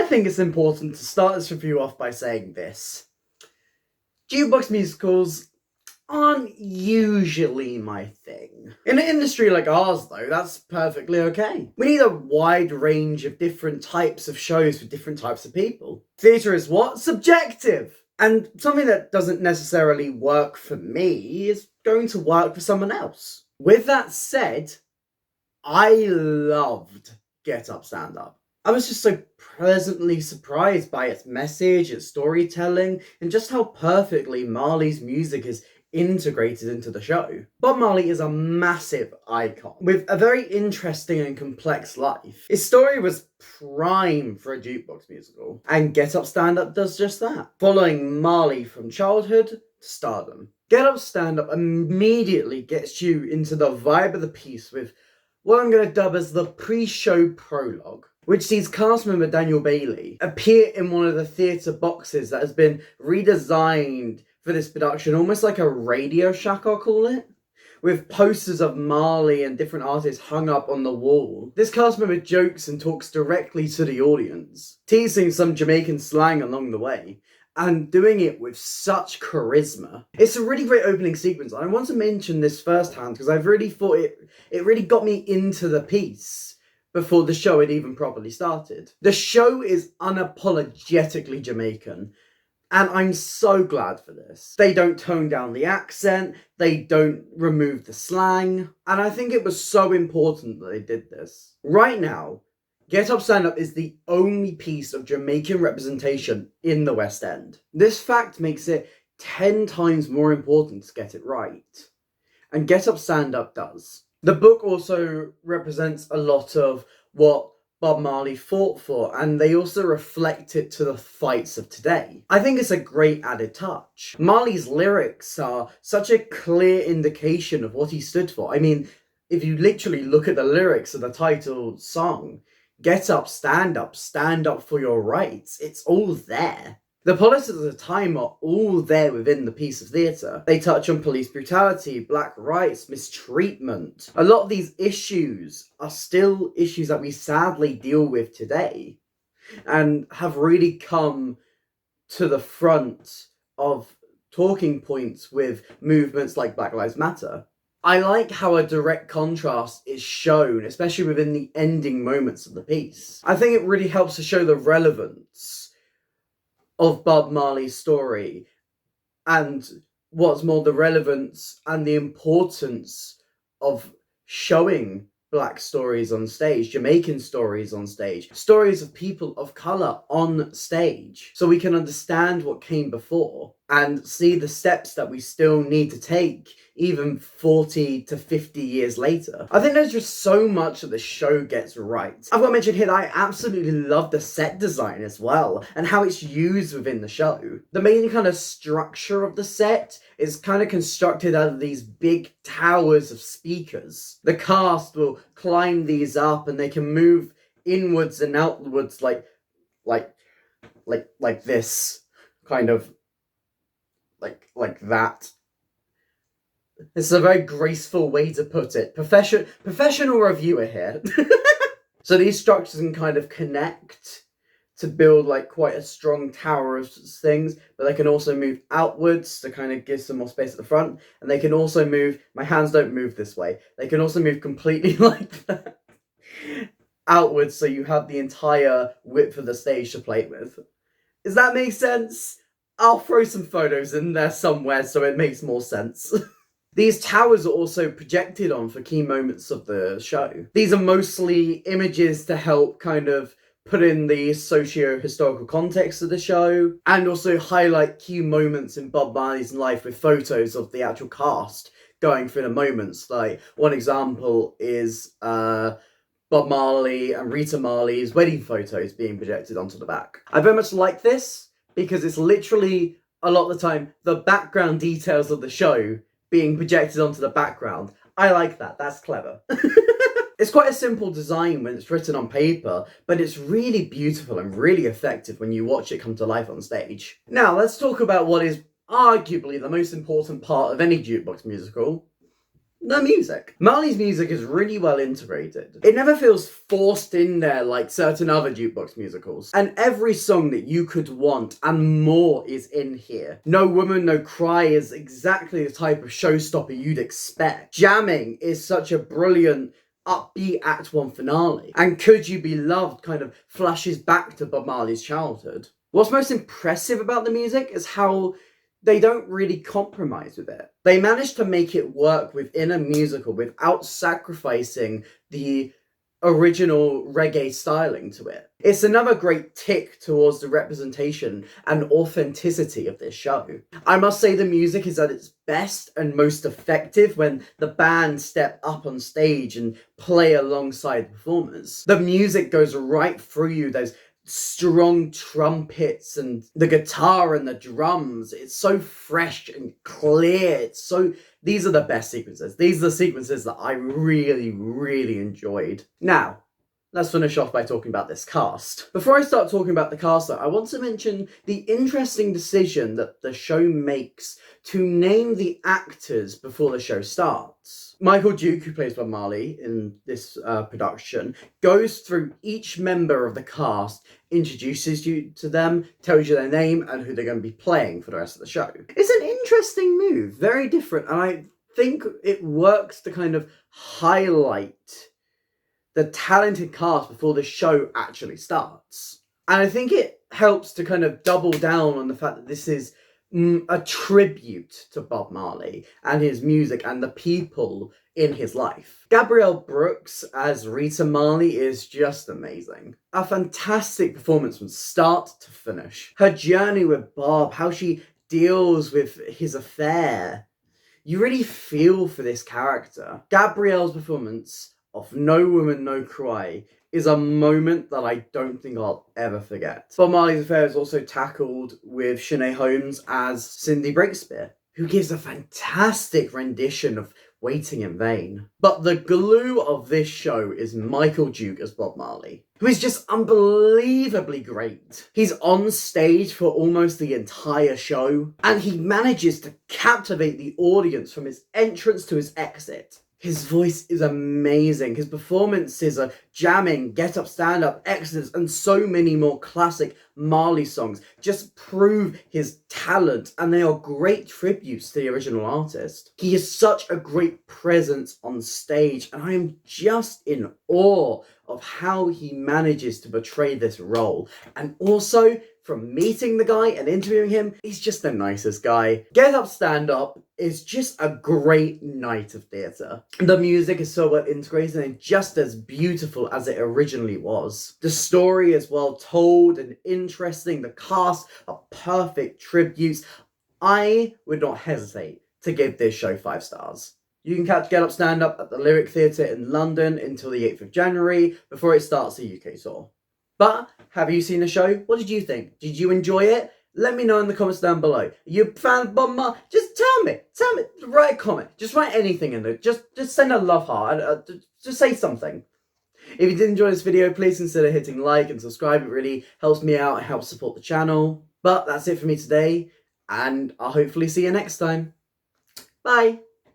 think it's important to start this review off by saying this. Jukebox musicals aren't usually my thing. In an industry like ours, though, that's perfectly okay. We need a wide range of different types of shows for different types of people. Theatre is what? Subjective! And something that doesn't necessarily work for me is going to work for someone else. With that said, I loved Get Up, Stand Up. I was just so pleasantly surprised by its message, its storytelling, and just how perfectly Marley's music is integrated into the show. Bob Marley is a massive icon, with a very interesting and complex life. His story was prime for a jukebox musical, and Get Up Stand Up does just that, following Marley from childhood to stardom. Get Up Stand Up immediately gets you into the vibe of the piece with what I'm going to dub as the pre-show prologue, which sees cast member Daniel Bailey appear in one of the theatre boxes that has been redesigned for this production, almost like a Radio Shack, I'll call it, with posters of Marley and different artists hung up on the wall. This cast member jokes and talks directly to the audience, teasing some Jamaican slang along the way, and doing it with such charisma. It's a really great opening sequence. I want to mention this firsthand because I've really thought it really got me into the piece before the show had even properly started. The show is unapologetically Jamaican, and I'm so glad for this. They don't tone down the accent, they don't remove the slang, and I think it was so important that they did this. Right now, Get Up Stand Up is the only piece of Jamaican representation in the West End. This fact makes it 10 times more important to get it right. And Get Up Stand Up does. The book also represents a lot of what Bob Marley fought for, and they also reflect it to the fights of today. I think it's a great added touch. Marley's lyrics are such a clear indication of what he stood for. I mean, if you literally look at the lyrics of the title song, Get up, stand up for your rights. It's all there. The politics of the time are all there within the piece of theatre. They touch on police brutality, black rights, mistreatment. A lot of these issues are still issues that we sadly deal with today and have really come to the front of talking points with movements like Black Lives Matter. I like how a direct contrast is shown, especially within the ending moments of the piece. I think it really helps to show the relevance of Bob Marley's story, and what's more, the relevance and the importance of showing Black stories on stage, Jamaican stories on stage, stories of people of colour on stage, so we can understand what came before and see the steps that we still need to take even 40 to 50 years later. I think there's just so much that the show gets right. I've got to mention here that I absolutely love the set design as well, and how it's used within the show. The main kind of structure of the set is kind of constructed out of these big towers of speakers. The cast will climb these up and they can move inwards and outwards like this, kind of like that. This is a very graceful way to put it. Professional reviewer here. So these structures can kind of connect to build like quite a strong tower of things, but they can also move outwards to kind of give some more space at the front, and they can also move, my hands don't move this way, they can also move completely like that, outwards, so you have the entire width of the stage to play with. Does that make sense? I'll throw some photos in there somewhere so it makes more sense. These towers are also projected on for key moments of the show. These are mostly images to help kind of put in the socio-historical context of the show, and also highlight key moments in Bob Marley's life with photos of the actual cast going through the moments. Like, one example is Bob Marley and Rita Marley's wedding photos being projected onto the back. I very much like this, because it's literally, a lot of the time, the background details of the show being projected onto the background. I like that, that's clever. It's quite a simple design when it's written on paper, but it's really beautiful and really effective when you watch it come to life on stage. Now, let's talk about what is arguably the most important part of any jukebox musical: the music. Marley's music is really well integrated. It never feels forced in there like certain other jukebox musicals. And every song that you could want and more is in here. No Woman, No Cry is exactly the type of showstopper you'd expect. Jamming is such a brilliant upbeat Act 1 finale. And Could You Be Loved kind of flashes back to Bob Marley's childhood. What's most impressive about the music is how they don't really compromise with it. They manage to make it work within a musical without sacrificing the original reggae styling to it. It's another great tick towards the representation and authenticity of this show. I must say the music is at its best and most effective when the band step up on stage and play alongside the performers. The music goes right through you. There's strong trumpets and the guitar and the drums. It's so fresh and clear. These are the best sequences. These are the sequences that I really, really enjoyed. Now, let's finish off by talking about this cast. Before I start talking about the cast, though, I want to mention the interesting decision that the show makes to name the actors before the show starts. Michael Duke, who plays Bob Marley in this production, goes through each member of the cast, introduces you to them, tells you their name and who they're going to be playing for the rest of the show. It's an interesting move, very different, and I think it works to kind of highlight the talented cast before the show actually starts. And I think it helps to kind of double down on the fact that this is a tribute to Bob Marley and his music and the people in his life. Gabrielle Brooks as Rita Marley is just amazing. A fantastic performance from start to finish. Her journey with Bob, how she deals with his affair. You really feel for this character. Gabrielle's performance of No Woman, No Cry is a moment that I don't think I'll ever forget. Bob Marley's affair is also tackled with Shanae Holmes as Cindy Breakspear, who gives a fantastic rendition of Waiting in Vain. But the glue of this show is Michael Duke as Bob Marley, who is just unbelievably great. He's on stage for almost the entire show, and he manages to captivate the audience from his entrance to his exit. His voice is amazing. His performances are jamming, Get Up, Stand Up, Exodus, and so many more classic Marley songs just prove his talent, and they are great tributes to the original artist. He is such a great presence on stage, and I am just in awe of how he manages to portray this role. And also, from meeting the guy and interviewing him, he's just the nicest guy. Get Up, Stand Up is just a great night of theatre. The music is so well integrated and just as beautiful as it originally was. The story is well told and interesting. The cast are perfect tributes. I would not hesitate to give this show 5 stars. You can catch Get Up Stand Up at the Lyric Theatre in London until the 8th of January before it starts the UK tour. But have you seen the show? What did you think? Did you enjoy it? Let me know in the comments down below. Are you a fan of Bob Marley? Just tell me. Write a comment. Just write anything in there. Just send a love heart. Just say something. If you did enjoy this video, please consider hitting like and subscribe. It really helps me out and helps support the channel. But that's it for me today, and I'll hopefully see you next time. Bye.